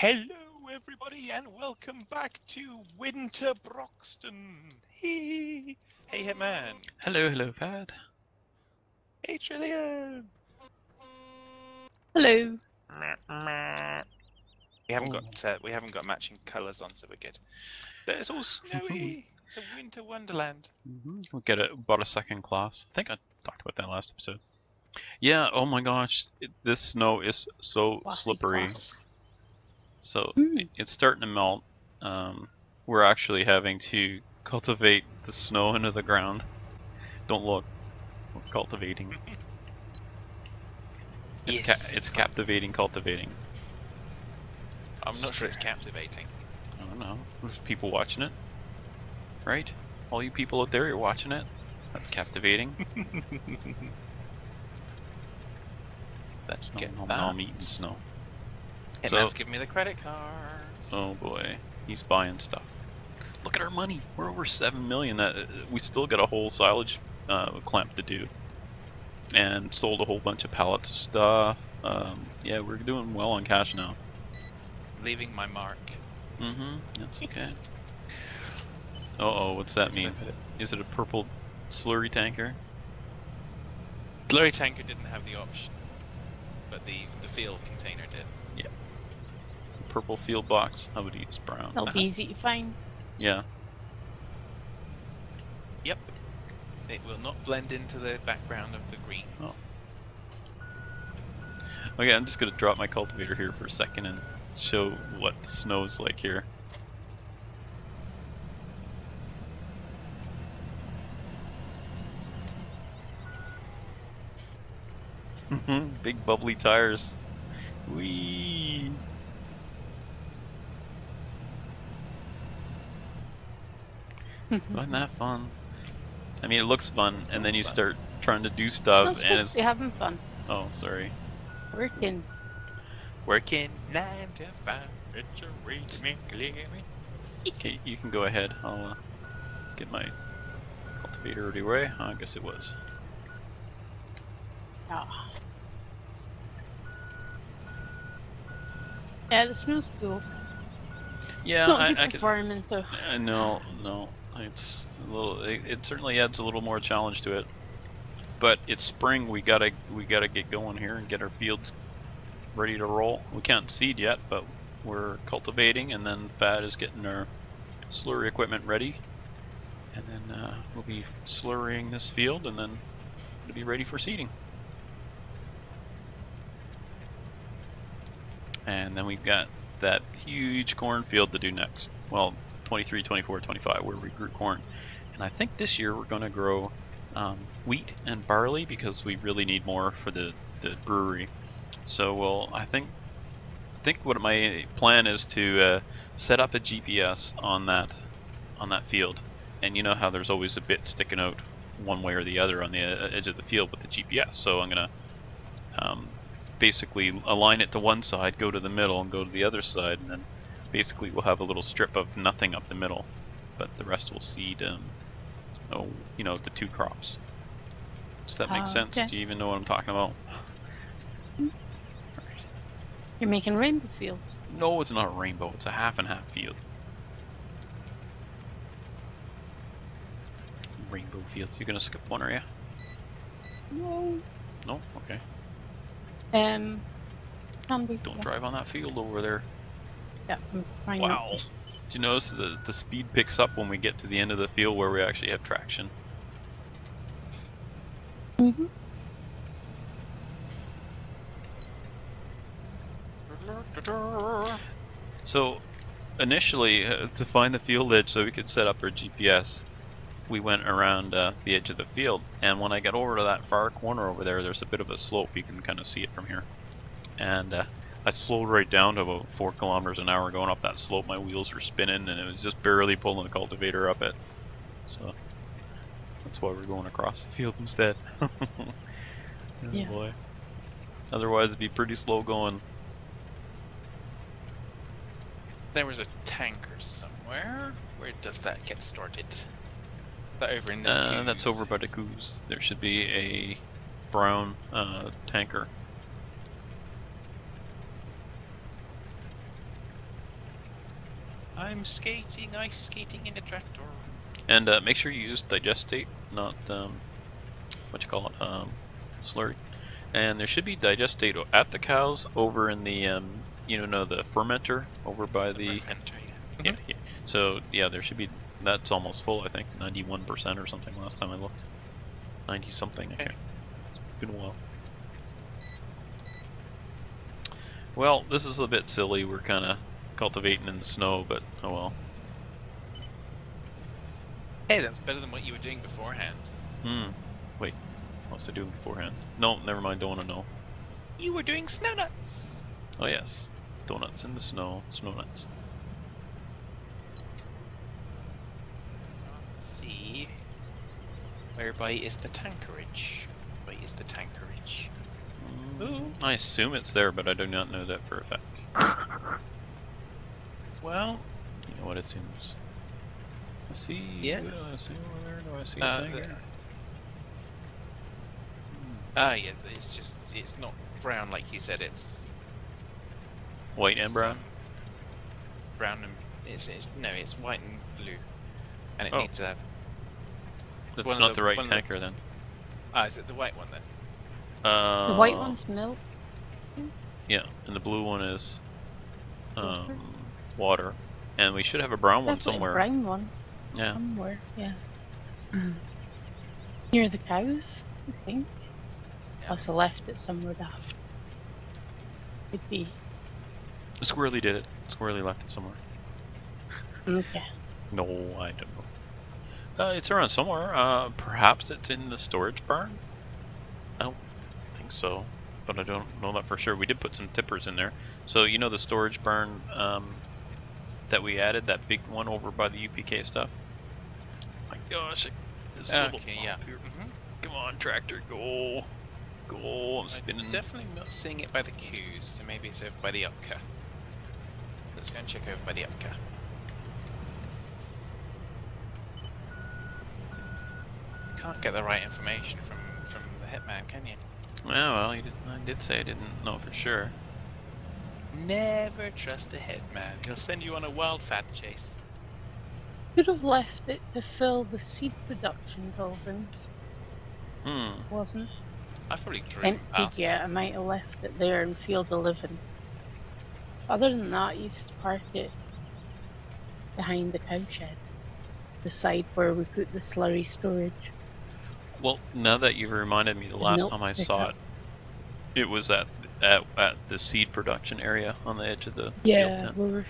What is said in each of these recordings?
Hello, everybody, and welcome back to Winter Broxton. Hey, Hitman. Hello, Pat. Hey, Trillium. Hello. We haven't got matching colours on, so we're good. But it's all snowy. It's a winter wonderland. We'll get it. Bought a second class. I think I talked about that last episode. Yeah. Oh my gosh, this snow is so Classy slippery. class. So it's starting to melt. We're actually having to cultivate the snow into the ground. Don't look. We're cultivating. Yes. It's captivating cultivating. I'm not sure it's captivating. I don't know. There's people watching it, right? All you people out there, you're watching it. That's captivating. Let's get No, that. I'm eating snow. Hitman's giving me the credit cards. Oh boy, he's buying stuff. Look at our money. We're over 7 million. That we still got a whole silage clamp to do, and sold a whole bunch of pallets of stuff. Yeah, we're doing well on cash now. Leaving my mark. That's okay. Uh-oh, what's that mean? Is it a purple slurry tanker? Slurry tanker didn't have the option, but the field container did. Yeah. Purple field box. How would you use brown? That'll be easy to find. Yeah. Yep. It will not blend into the background of the green. Oh. Okay, I'm just gonna drop my cultivator here for a second and show what the snow's like here. Big bubbly tires. Whee! Wasn't that fun? I mean, it looks fun, and then you start trying to do stuff, Not and supposed it's. to be having fun. Oh, sorry. Working. Working 9 to 5, it's a way to make a living. Okay, you can go ahead. I'll get my cultivator already away. I guess it was. Ah. Yeah, the snow's cool. Yeah, Not I good for could. farming though. No, it's a little. It certainly adds a little more challenge to it. But it's spring. We gotta get going here and get our fields ready to roll. We can't seed yet, but we're cultivating, and then Fad is getting our slurry equipment ready, and then we'll be slurrying this field, and then it'll be ready for seeding. And then we've got that huge cornfield to do next. Well, 23, 24, 25, where we grew corn. And I think this year we're going to grow wheat and barley because we really need more for the brewery. So I think what my plan is to set up a GPS on that field. And you know how there's always a bit sticking out one way or the other on the edge of the field with the GPS. So I'm going to basically align it to one side, go to the middle, and go to the other side, and then basically we'll have a little strip of nothing up the middle, but the rest will seed, the two crops. Does that make sense? Okay. Do you even know what I'm talking about? You're making rainbow fields. No, it's not a rainbow. It's a half and half field. Rainbow fields. You're gonna skip one, are you? No. No? Okay. Can be. Don't drive on that field over there. Yeah, I'm trying Wow. not to. Do you notice the speed picks up when we get to the end of the field where we actually have traction? Mm-hmm. So initially, to find the field edge so we could set up our GPS, we went around the edge of the field, and when I got over to that far corner over there, there's a bit of a slope. You can kind of see it from here. And I slowed right down to about 4 kilometers an hour going up that slope. My wheels were spinning, and it was just barely pulling the cultivator up it. So that's why we're going across the field instead. Oh Yeah. boy. Otherwise, it'd be pretty slow going. There was a tanker somewhere. Where does that get started? That over in the That's over by the coos. There should be a brown tanker. I'm skating, ice skating in a tractor. And make sure you use digestate, not what you call it, slurry. And there should be digestate at the cows over in the you know, the fermenter over by the fermenter, yeah. yeah, yeah. So yeah, there should be. That's almost full, I think, 91% or something. Last time I looked, 90 something. Okay, it's been a while. Well, this is a bit silly. We're kind of cultivating in the snow, but oh well. Hey, that's better than what you were doing beforehand. Wait, what was I doing beforehand? No, never mind. Don't want to know. You were doing snow nuts. Oh yes, donuts in the snow, snow nuts. Let's see. Whereby is the tankerage? Where is the tankerage? Ooh. I assume it's there, but I do not know that for a fact. Well, You know what it seems. I see. Yes. I see over there. Do I see a thing here? Yes, it's just, it's not brown like you said, it's White and brown. Brown and, no, it's white and blue. And it Oh. needs a, That's one of not the- the right one of the- tanker then. is it the white one then? The white one's milk. Yeah, and the blue one is water. And we should have a brown one Definitely somewhere. a brown one. Yeah. Somewhere, yeah. Near the cows, I think. Unless I left it somewhere daft. Could be. Squirrely did it. Squirrely left it somewhere. Okay. No, I don't know. It's around somewhere. Perhaps it's in the storage barn? I don't think so, but I don't know that for sure. We did put some tippers in there. So, you know the storage barn that we added, that big one over by the UPK stuff? My gosh, this little Okay, yeah. bump here. Come on, tractor, go. Go, I'm spinning. I'm definitely not seeing it by the queues, so maybe it's over by the Upka. Let's go and check over by the Upka. Can't get the right information from the hitman, can you? Yeah, well, I did say I didn't know for sure. Never trust a hitman. He'll send you on a wildfat chase. Could have left it to fill the seed production buildings. Wasn't I've probably driven empty past yet. I might have left it there in field 11. Other than that, I used to park it behind the cowshed, the side where we put the slurry storage. Well, now that you've reminded me, the last Milk time I saw it, pickup. it was at the seed production area on the edge of the field Yeah, tent. we were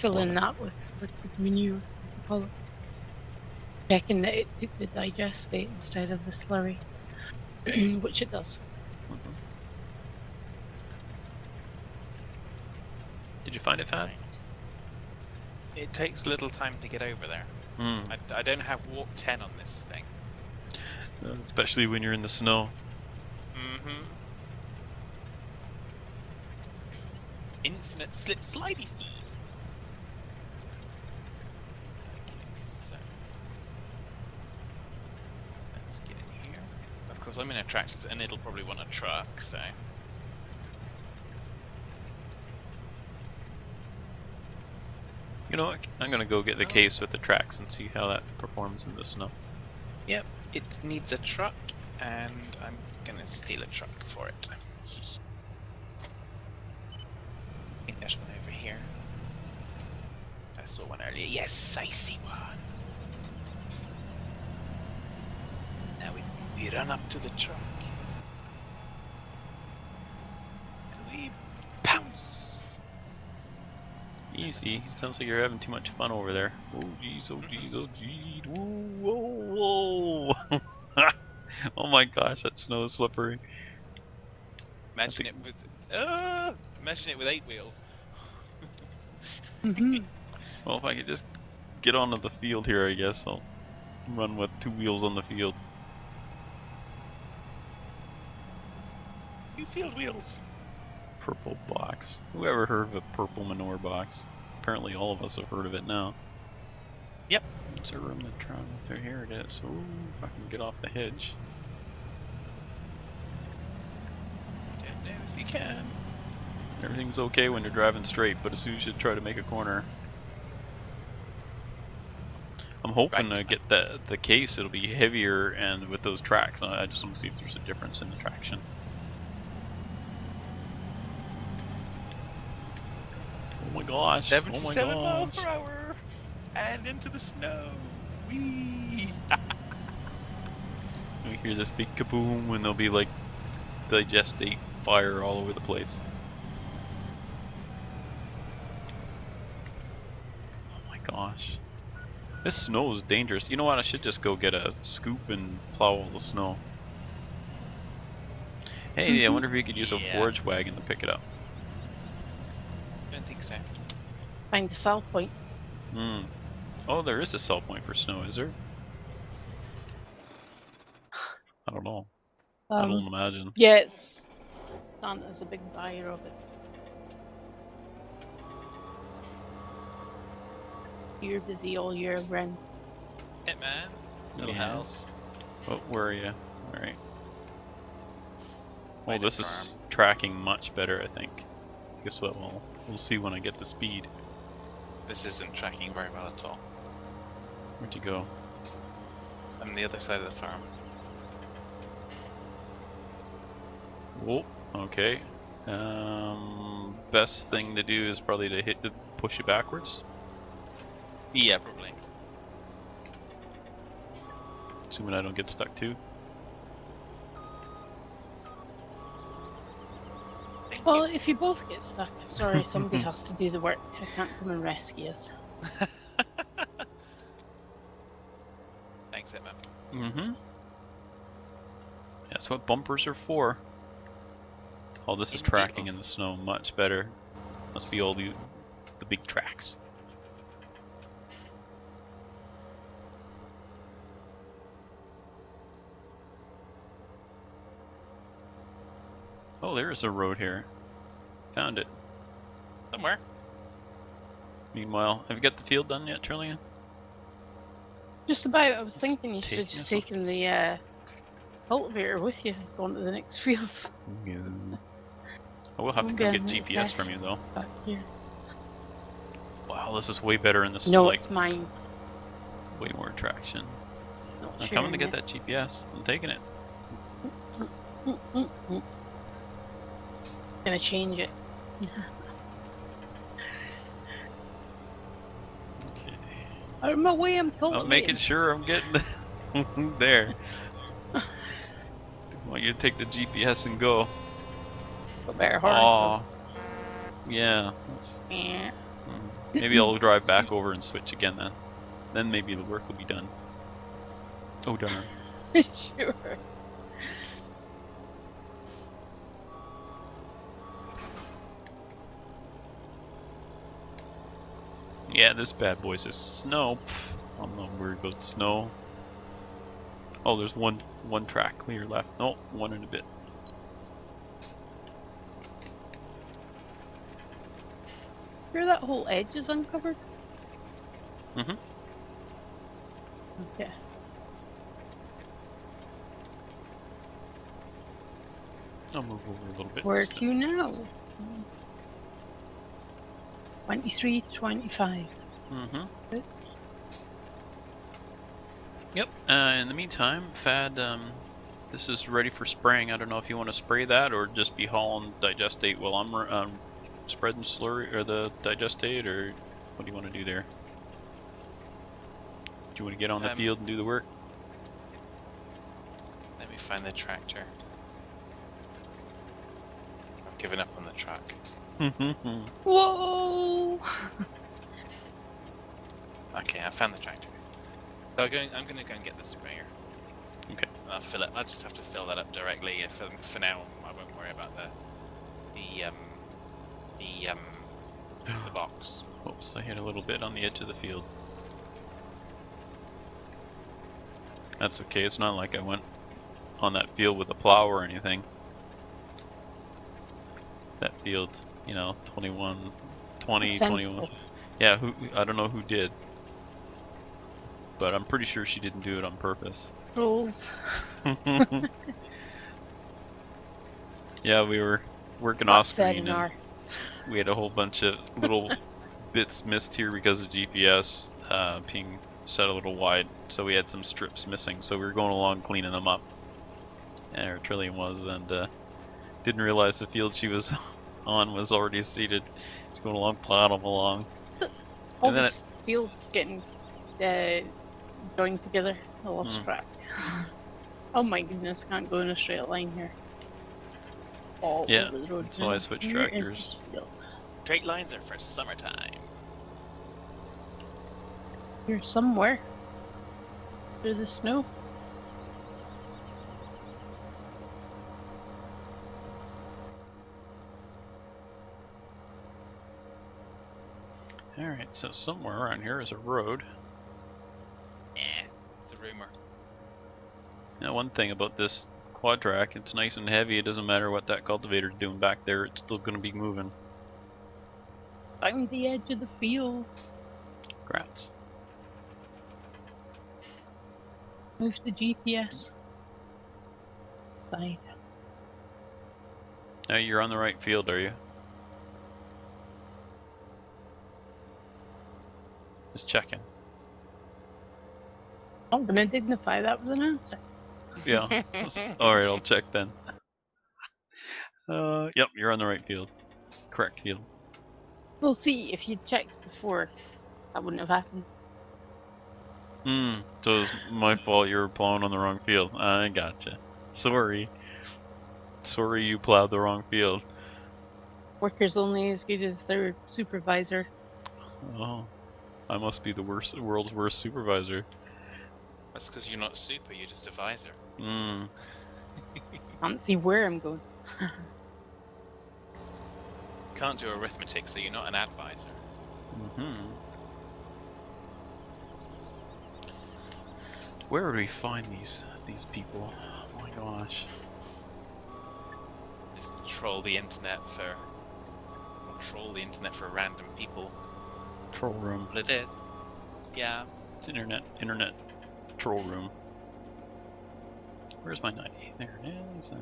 filling that with liquid manure, as they call it. Checking that it took the digestate instead of the slurry, which it does. Did you find it, Fat? It takes little time to get over there. I don't have walk 10 on this thing. Especially when you're in the snow. Infinite slip slidey speed. Okay, so let's get in here. Of course, I'm in a tractor, and it'll probably want a truck, so. You know what? I'm gonna go get the case with the tracks and see how that performs in the snow. Yep, it needs a truck, and I'm gonna steal a truck for it. I think there's one over here. I saw one earlier. Yes, I see one. Now we run up to the truck. And we pounce. Easy. Sounds like you're having too much fun over there. Oh jeez, oh jeez, oh jeez. Whoa, whoa, whoa. Oh my gosh, that snow is slippery. Imagine it with imagine it with 8 wheels. Well, if I could just get onto the field here, I guess I'll run with 2 wheels on the field. 2 field wheels. Purple box. Whoever heard of a purple manure box? Apparently all of us have heard of it now. Yep. Is there room to try through here? It is. Ooh, if I can get off the hedge. Don't know if you can. Everything's okay when you're driving straight, but as soon as you try to make a corner, hoping Right. to get the case. It'll be heavier, and with those tracks, I just want to see if there's a difference in the traction. Oh my gosh! Oh my 77 miles gosh! per hour, and into the snow. Whee! We hear this big kaboom, and there'll be like digestate fire all over the place. Oh my gosh. This snow is dangerous. You know what? I should just go get a scoop and plow all the snow. Hey, I wonder if you could use a Yeah. forage wagon to pick it up. Don't think so. Find the sell point. Hmm. Oh, there is a sell point for snow, is there? I don't know. I don't imagine. Yeah, it's Santa's a big buyer of it. You're busy all year round. Hitman, little Yes. house. Oh, where are you? Alright. Well, Way to this is tracking much better, I think. Guess what? We'll see when I get the speed. This isn't tracking very well at all. Where'd you go? On the other side of the farm. Whoa. Okay. Best thing to do is probably to push it backwards. Yeah, probably. Assuming I don't get stuck too. Thank Well, you. if you both get stuck, I'm sorry, somebody has to do the work. I can't come and rescue us. Thanks, Hitman. Mm-hmm. That's what bumpers are for. Oh, this is Indeed. tracking in the snow much better. Must be all the big tracks. Oh, there is a road here. Found it. Somewhere. Meanwhile, have you got the field done yet, Trillian? Just about, I was thinking you should have taking just us on. taken the cultivator with you, gone to the next field. No. I will have to I'm come get gonna GPS from you though. Back here. Wow, this is way better in the snow. No, Like, it's mine. way more traction. Not I'm sharing coming to get it. that GPS. I'm taking it. Gonna change it. Okay. Out of my way, I'm cultivating. I'm making sure I'm getting there. I want you to take the GPS and go. But better hurry. Aw. Yeah. That's, Yeah. maybe I'll drive back over and switch again then. Then maybe the work will be done. Oh darn. Sure. Yeah, this bad boy says snow. Pff, I'm not worried about snow. Oh, there's one track clear left. No, one and a bit. Sure that whole edge is uncovered? Mm-hmm. Okay. I'll move over a little bit. Where just to now? 23, 25. Mm-hmm. Good. Yep. In the meantime, Fad, this is ready for spraying. I don't know if you want to spray that or just be hauling digestate while I'm spreading slurry or the digestate, or what do you want to do there? Do you want to get on the field and do the work? Let me find the tractor. I've given up on the track. Whoa! Okay, I found the tractor. So I'm going to go and get the sprayer. Okay. I'll fill it. I'll just have to fill that up directly. For now, I won't worry about the box. Oops, I hit a little bit on the edge of the field. That's okay, it's not like I went on that field with a plow or anything. That field, you know, 21, 20, 21. Yeah, I don't know who did. But I'm pretty sure she didn't do it on purpose. Rules. Yeah, we were working off Said screen in our and we had a whole bunch of little bits missed here because of GPS, being set a little wide, so we had some strips missing. So we were going along cleaning them up. And our Trillium was, and didn't realize the field she was on was already seeded. She's going along, plowing them along. All And then these fields getting joined together. I lost track. Oh my goodness, can't go in a straight line here. All yeah, over the road. that's why I switched tractors. Straight lines are for summertime. You're somewhere. Through the snow. Alright, so somewhere around here is a road. Yeah, it's a rumor. Now, one thing about this quad track, it's nice and heavy. It doesn't matter what that cultivator's doing back there, it's still going to be moving. Found the edge of the field. Grats. Move the GPS. Side. Now you're on the right field, are you? Just checking. I'm gonna dignify that with an answer. Yeah. Alright, I'll check then. Yep, you're on the right field. Correct field. We'll see. If you'd checked before, that wouldn't have happened. So it's my fault you were plowing on the wrong field. I gotcha. Sorry. Sorry you plowed the wrong field. Workers only as good as their supervisor. Oh. I must be the world's worst supervisor. That's because you're not super, you're just a visor. Can't see where I'm going. Can't do arithmetic, so you're not an advisor. Where would we find these people? Oh my gosh. Just troll the internet for random people. Troll room. But it is. Yeah. It's internet troll room. Where's my 90? There it is.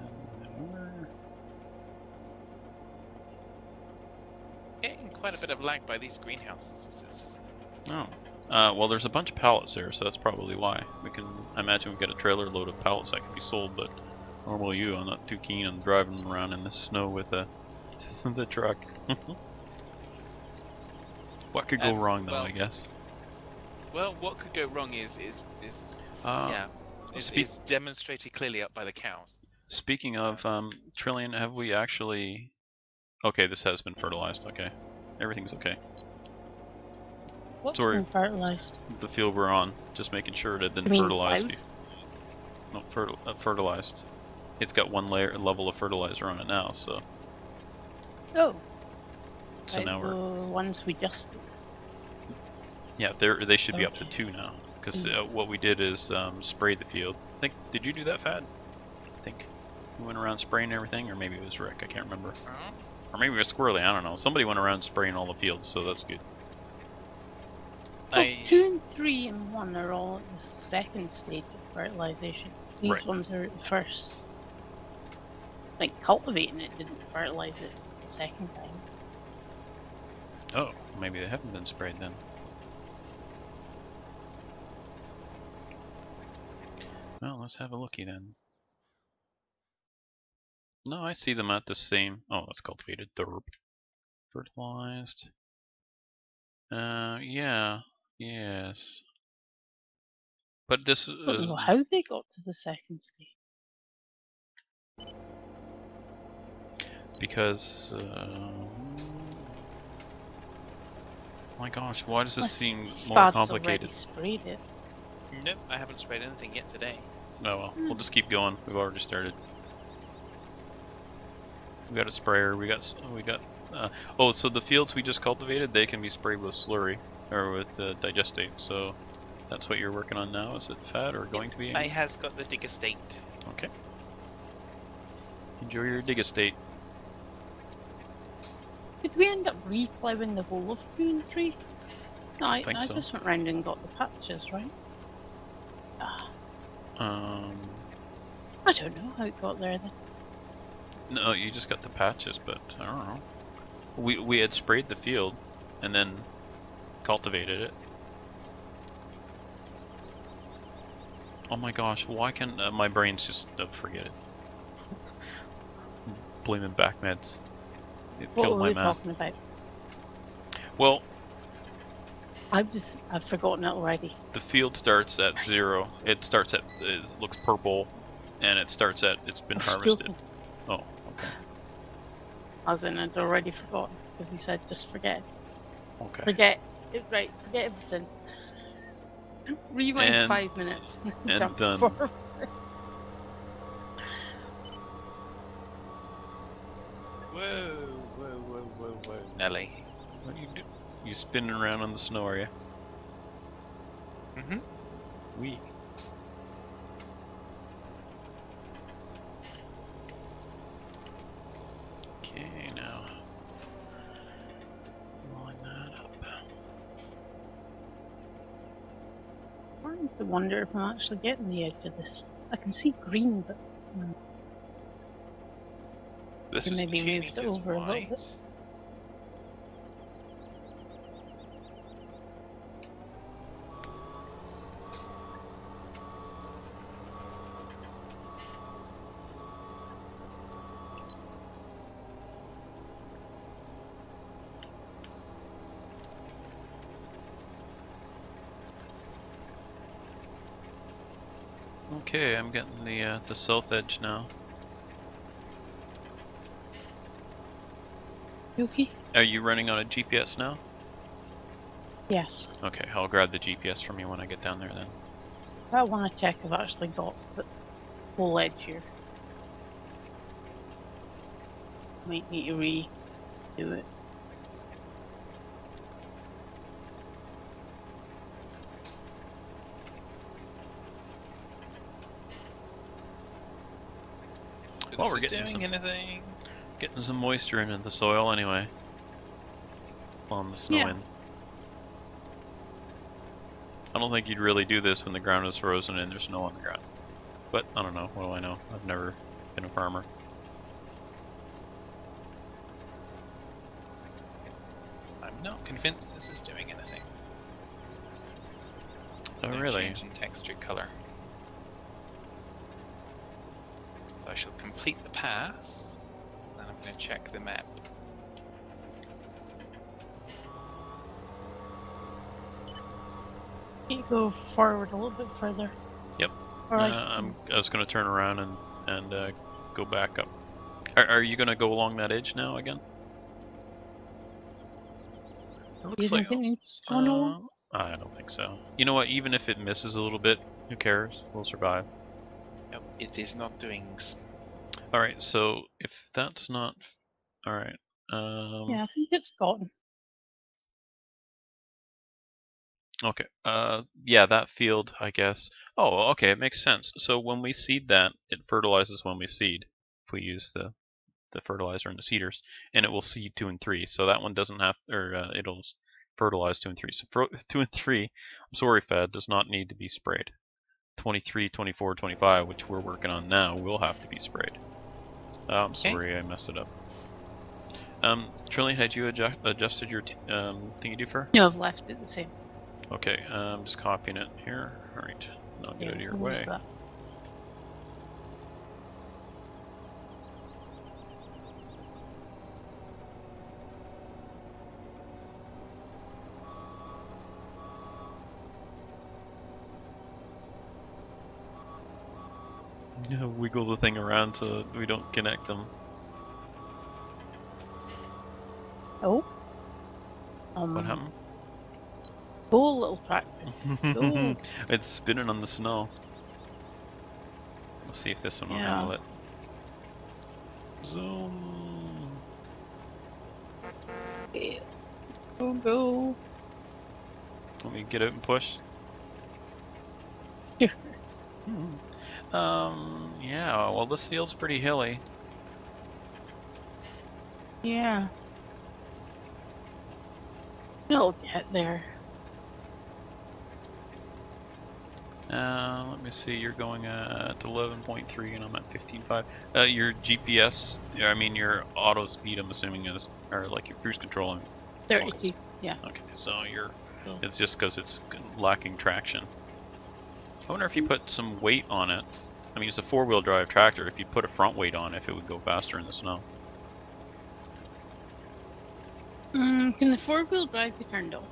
Getting quite a bit of lag by these greenhouses. This is... Oh. Well, there's a bunch of pallets there, so that's probably why. I imagine we've got a trailer load of pallets that can be sold, but normal you, I'm not too keen on driving around in the snow with the truck. What could go wrong, though, well, I guess? Well, what could go wrong is demonstrated clearly up by the cows. Speaking of, Trillian, have we actually... Okay, this has been fertilized, okay. Everything's okay. What's Sorry. been fertilized? The field we're on, just making sure it didn't fertilize you. No, fertilized. It's got one level of fertilizer on it now, so... Oh. So Like now we're... the ones we just... Yeah, they should be up to 2 now. Because what we did is sprayed the field. Did you do that, Fad? I think we went around spraying everything, or maybe it was Rick, I can't remember. Or maybe it was Squirrely, I don't know. Somebody went around spraying all the fields, so that's good. Well, 2 and 3 and 1 are all at the second stage of fertilization. These ones are at the first. Like cultivating it didn't fertilize it the second time. Oh, maybe they haven't been sprayed then. Well, let's have a looky then. No, I see them at the same... Oh, that's cultivated. Derp. Fertilized. Yeah. Yes. But this... I don't know how they got to the second stage. Because... my gosh, why does this seem more complicated? Sprayed it. Nope, I haven't sprayed anything yet today. Oh well, we'll just keep going. We've already started. We got a sprayer. We got. Oh, so the fields we just cultivated, they can be sprayed with slurry or with digestate. So that's what you're working on now. Is it Fat or going to be? I has got the digestate. Okay. Enjoy your digestate. Did we end up re-plowing the whole of 2 and 3? No, I so. just went round and got the patches, right? I don't know how it got there then. No, you just got the patches, but I don't know. We had sprayed the field and then cultivated it. Oh my gosh, why can my brain's just forget it. Blaming back meds. It What killed were my we math. talking about? Well, I've forgotten it already. the field starts at 0. It starts at, it looks purple, and it starts at, it's been We're harvested. joking. Oh, okay. As in, I'd already forgotten because he said just forget. Okay. Forget it, right? Forget everything. Rewind And- 5 minutes. and Jump done. forward. Whoa, whoa, whoa, whoa, whoa, Nelly. What are you doing? You spinning around on the snow, are you? Mm-hmm. Wee. Okay, now. Line that up. I'm starting to wonder if I'm actually getting the edge of this. I can see green, but This You was maybe 2 moved it meters over a little wide. bit. Okay, I'm getting the south edge now. Yuki? Are you running on a GPS now? Yes. Okay, I'll grab the GPS from you when I get down there then. I want to check if I've actually got the whole edge here. Might need to redo it. Well, This we're is getting doing anything. getting some moisture into the soil anyway. On the snow Yeah. in. I don't think you'd really do this when the ground is frozen and there's snow on the ground. But I don't know. What do I know? I've never been a farmer. I'm not convinced this is doing anything. Oh, No really? change in texture color. I shall complete the pass, and I'm going to check the map. Can you go forward a little bit further? Yep. Or I was going to turn around and go back up. Are you going to go along that edge now again? It do looks you like. think it needs going along? I don't think so. You know what? Even if it misses a little bit, who cares? We'll survive. Nope, it is not doing. All right. So if that's not, all right. Yeah, I think it's gotten. Okay. Yeah, that field, I guess. Oh, okay. It makes sense. So when we seed that, it fertilizes when we seed. If we use the fertilizer and the seeders, and it will seed 2 and 3. So that one doesn't have, or it'll fertilize 2 and 3. So 2 and 3, I'm sorry, Fed, does not need to be sprayed. 23, 24, 25, which we're working on now, will have to be sprayed. I'm sorry, I messed it up. Trillian, had you adjusted your thingy-do-fer? No, I've left it the same. Okay, I'm just copying it here. All right, I'll get out of your What was way. that? Wiggle the thing around so we don't connect them. Oh. What happened? Cool little tractor. Cool. It's spinning on the snow. Let's see if this one will Yeah. handle it. Zoom. Yeah. Go, go. Let me get out and push. Sure. Yeah, well, this field's pretty hilly. Yeah. It'll get there. Let me see, you're going at 11.3 and I'm at 15.5. Your GPS, I mean your auto speed, I'm assuming is, or like your cruise control. 32. Yeah. Okay, so you're, So- it's just because it's lacking traction. I wonder if you put some weight on it. I mean, it's a 4-wheel drive tractor. If you put a front weight on it, if it would go faster in the snow. Can the 4-wheel drive be turned off?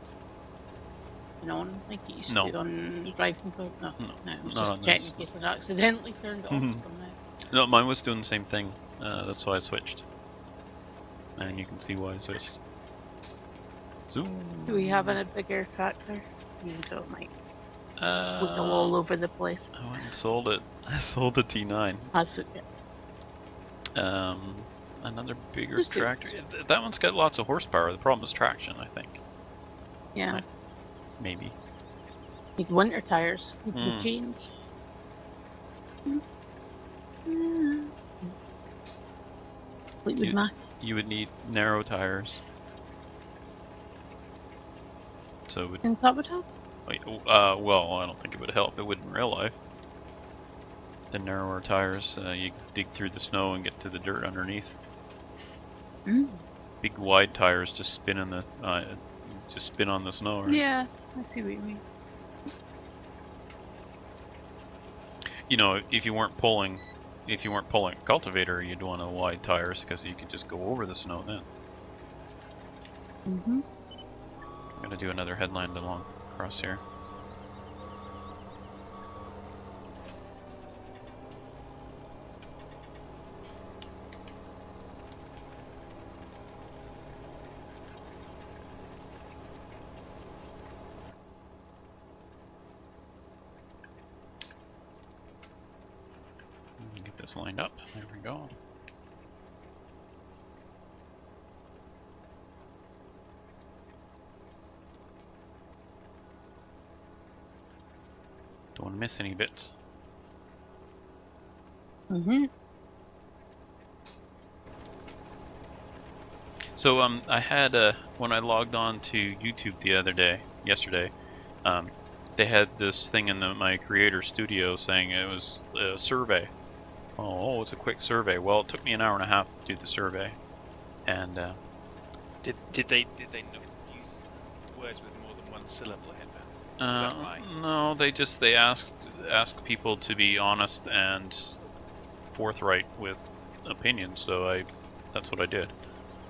And on, like it used No. to on the drive control? No, No, I was not just on checking this. in case I'd accidentally turned it off somehow. No, mine was doing the same thing. That's why I switched. And you can see why I switched. Zoom. Do we have a bigger tractor? Even so it might wiggle all over the place. I went and sold it. I sold the T9. That's okay. Another bigger Just tractor. That one's got lots of horsepower. The problem is traction, I think. Yeah. Maybe. Need winter tires. Need the chains. Fleetwood Mac. You would need narrow tires. So it would. Think that would help? Well, I don't think it would help. It would in real life. The narrower tires, you dig through the snow and get to the dirt underneath. Big wide tires just spin on the snow, right? Yeah, I see what you mean. You know, if you weren't pulling a cultivator, you'd want a wide tires because you could just go over the snow then. I'm gonna do another headland along across here. Get this lined up. There we go. Don't want to miss any bits. So I had when I logged on to YouTube yesterday, they had this thing in my creator studio saying it was a survey. Oh, it's a quick survey. Well, it took me an hour and a half to do the survey, and did they not use words with more than one syllable, Headman? Is that right? No, they asked people to be honest and forthright with opinions. So that's what I did.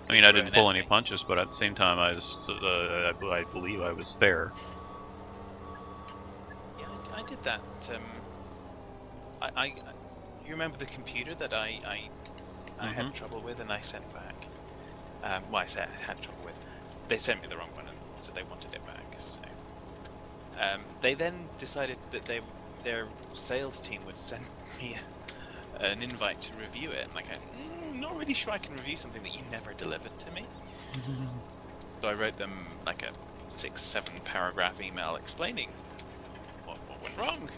I mean, I didn't pull any punches, but at the same time, I believe I was fair. Yeah, I did that. You remember the computer that I had trouble with and I sent back? Well, I said I had trouble with. They sent me the wrong one, and so they wanted it back. So they then decided that their sales team would send me an invite to review it. And like, I'm not really sure I can review something that you never delivered to me. So I wrote them like a 6-7 paragraph email explaining what went wrong.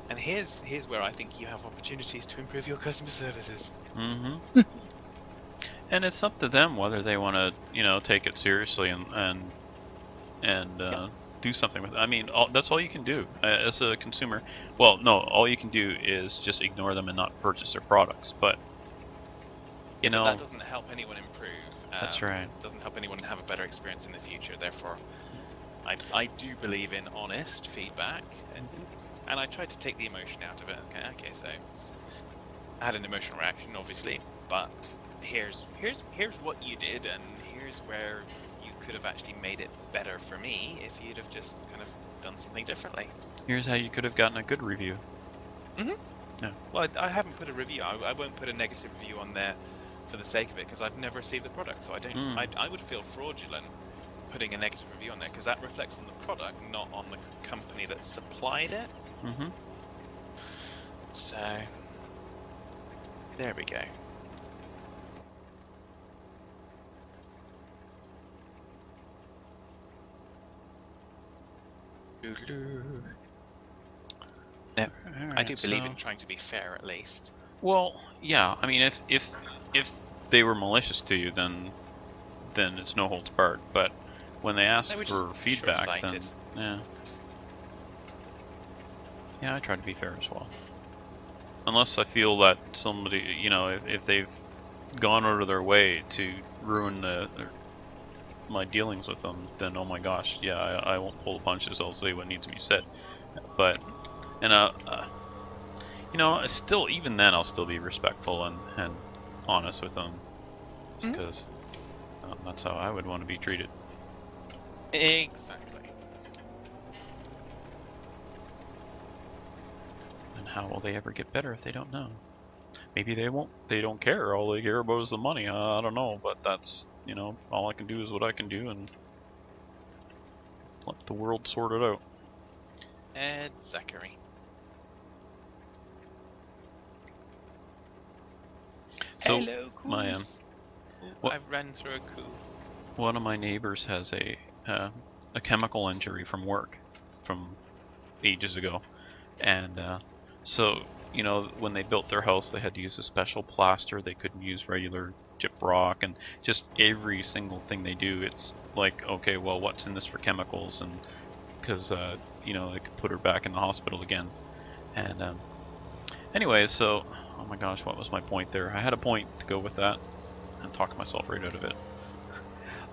And here's where I think you have opportunities to improve your customer services. And it's up to them whether they want to, take it seriously and do something with it. I mean, that's all you can do as a consumer. Well, no, all you can do is just ignore them and not purchase their products. But but that doesn't help anyone improve. That's right. Doesn't help anyone have a better experience in the future. Therefore, I do believe in honest feedback, and I tried to take the emotion out of it. Okay, so I had an emotional reaction, obviously, but here's what you did, and here's where you could have actually made it better for me if you'd have just kind of done something differently. Here's how you could have gotten a good review. Yeah. Well, I haven't put a review. I won't put a negative review on there for the sake of it because I've never received the product, so I don't. I would feel fraudulent putting a negative review on there because that reflects on the product, not on the company that supplied it. So there we go. No, I do believe in trying to be fair, at least. Well, yeah. I mean, if they were malicious to you, then it's no holds barred. But when they ask for feedback, then yeah, I try to be fair as well. Unless I feel that somebody, if they've gone out of their way to ruin my dealings with them, then oh my gosh, yeah, I won't pull the punches. I'll say what needs to be said. But And you know, still, even then, I'll still be respectful and honest with them, because that's how I would want to be treated. Exactly. And how will they ever get better if they don't know? Maybe they won't. They don't care. All they care about is the money. I don't know, but that's, you know, all I can do is what I can do, and let the world sort it out. Ed Zachary. So hello, my I've ran through a coup. one of my neighbors has a chemical injury from work from ages ago, and so, you know, when they built their house, they had to use a special plaster. They couldn't use regular gyprock, and just every single thing they do, it's like, okay, well, what's in this for chemicals? And because you know, it could put her back in the hospital again. And anyway, so, oh my gosh, what was my point there? I had a point to go with that, and talked myself right out of it.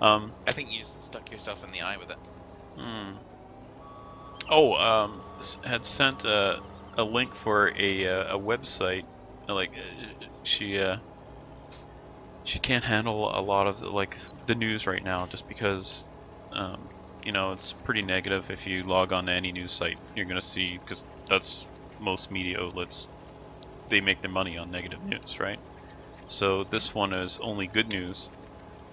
I think you just stuck yourself in the eye with it. Had sent a link for a website. Like, she can't handle a lot of the news right now, just because you know, it's pretty negative. If you log on to any news site, you're gonna see, because that's most media outlets, they make their money on negative news, right? So this one is only good news.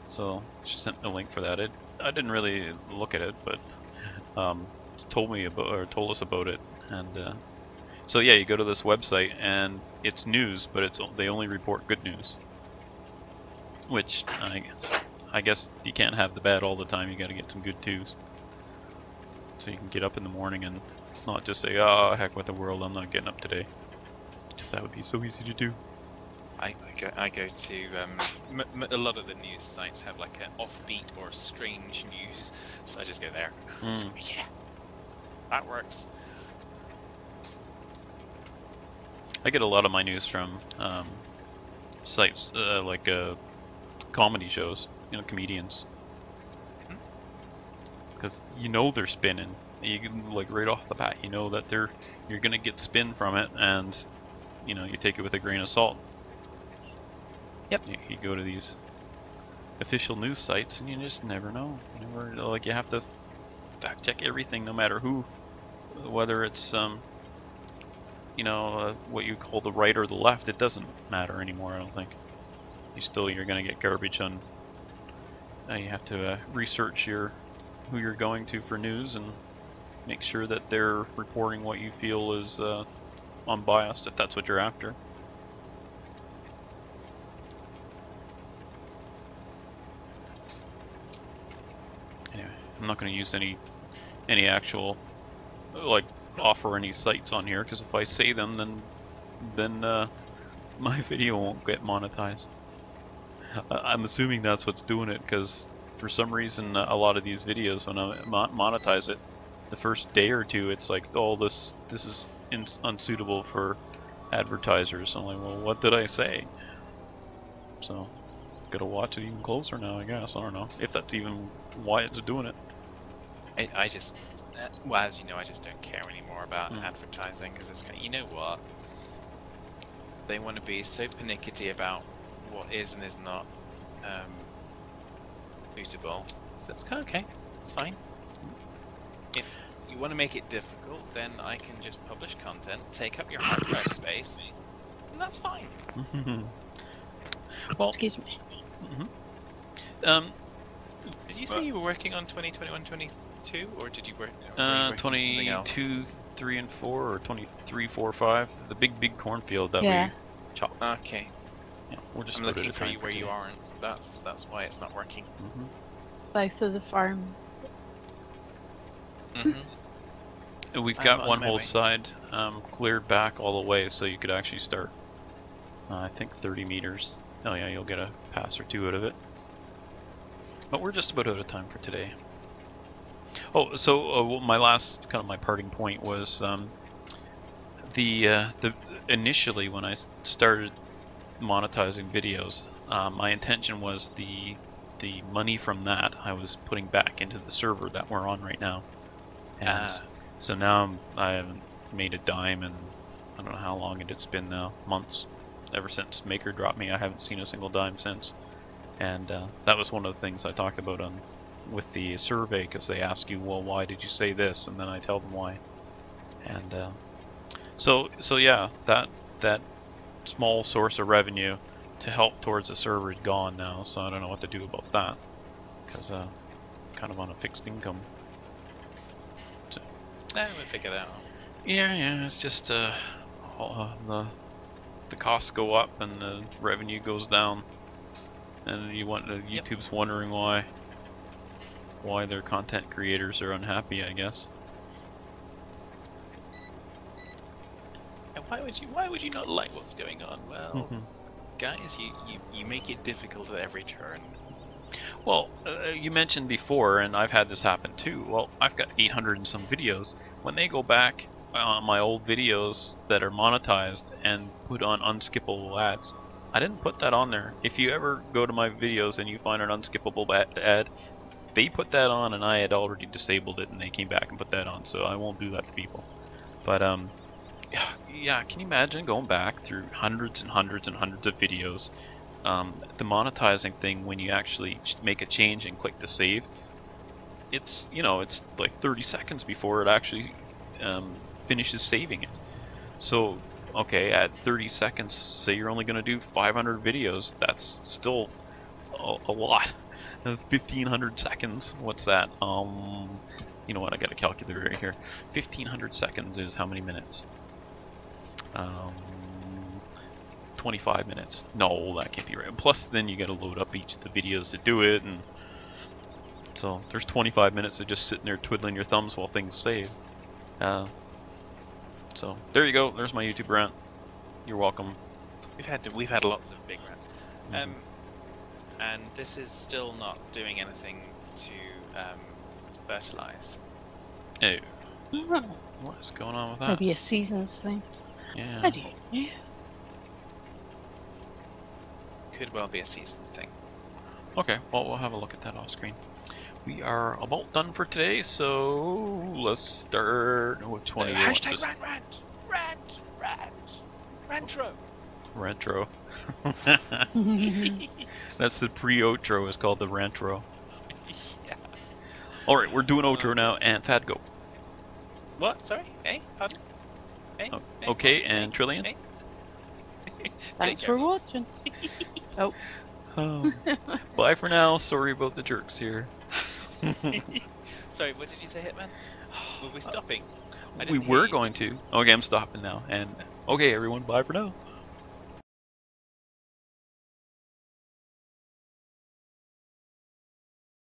So she sent a link for that. I didn't really look at it, but told us about it. And so yeah, you go to this website and it's news, but they only report good news. Which I guess you can't have the bad all the time. You got to get some good too. So you can get up in the morning and not just say, "Oh, heck with the world, I'm not getting up today." Because that would be so easy to do. I go to a lot of the news sites have like an offbeat or strange news, so I just go there. So, yeah, that works. I get a lot of my news from sites like comedy shows, you know, comedians, because you know they're spinning. You can, like, right off the bat, you know that you're gonna get spin from it, and you know, you take it with a grain of salt. Yep. You go to these official news sites, and you just never know. You have to fact check everything, no matter who, whether it's you know, what you call the right or the left. It doesn't matter anymore, I don't think. You're gonna get garbage on. You have to research who you're going to for news, and make sure that they're reporting what you feel is unbiased, if that's what you're after. Anyway, I'm not going to use any actual, like, offer any sites on here, because if I say them, then my video won't get monetized. I'm assuming that's what's doing it, because for some reason a lot of these videos, when I monetize it, the first day or two, it's like, oh, this is unsuitable for advertisers. I'm like, well, what did I say? So, gotta watch it even closer now, I guess. I don't know if that's even why it's doing it. I just, well, as you know, I just don't care anymore about advertising, because it's kind of, you know what? They want to be so pernickety about what is and is not suitable. So it's kind of okay. It's fine. If you want to make it difficult, then I can just publish content, take up your hard drive space, and that's fine. Well, excuse me. Did you say you were working on 2021, 22, or did you work? 22, 3, and 4, or 23, 4, 5. The big cornfield that we chopped. Okay. Yeah, we're just I'm looking for you where you aren't. That's why it's not working. South of the farm. We've got one whole side cleared back all the way, so you could actually start. I think 30 meters. Oh yeah, you'll get a pass or two out of it. But we're just about out of time for today. Oh, so my last my parting point was the initially when I started monetizing videos, my intention was the money from that I was putting back into the server that we're on right now, and so now I haven't made a dime, and I don't know how long it's been now, months. Ever since Maker dropped me, I haven't seen a single dime since. And that was one of the things I talked about with the survey, because they ask you, well, why did you say this? And then I tell them why. And so yeah, that small source of revenue to help towards the server is gone now. So I don't know what to do about that, because kind of on a fixed income. So, we'll figure that out. Yeah, it's just the costs go up and the revenue goes down, and YouTube's wondering why their content creators are unhappy, I guess. And why would you not like what's going on? Well, guys, you make it difficult at every turn. Well, you mentioned before, and I've had this happen too. Well, I've got 800 and some videos. When they go back on my old videos that are monetized and put on unskippable ads, I didn't put that on there. If you ever go to my videos and you find an unskippable ad, they put that on, and I had already disabled it, and they came back and put that on, so I won't do that to people. But yeah, can you imagine going back through hundreds and hundreds and hundreds of videos? The monetizing thing, when you actually make a change and click to save, it's it's like 30 seconds before it actually finishes saving it. So okay, at 30 seconds, say you're only going to do 500 videos, that's still a lot. 1500 seconds, what's that? You know what, I got a calculator right here. 1500 seconds is how many minutes? 25 minutes. No, that can't be right. Plus then you gotta load up each of the videos to do it, and so there's 25 minutes of just sitting there twiddling your thumbs while things save. So there you go, there's my YouTube rant. You're welcome. We've had lots of big rants. And this is still not doing anything to fertilize. Oh. What is going on with that? Maybe a seasons thing. Yeah. How do you know? Could well be a seasons thing. Okay, well, we'll have a look at that off screen. We are about done for today, so let's start with 20. Hashtag rantro. That's the pre-outro, is called the rantro. Yeah. Alright, we're doing outro now, and Thad, go. What? Sorry? Hey? Pardon? Hey? Oh, Hey? okay, Hey? and Trillian? Hey? Thanks for watching. Oh. Bye for now, sorry about the jerks here. Sorry, what did you say, Hitman? Were we stopping? We were going to. Okay, I'm stopping now. And okay, everyone, bye for now.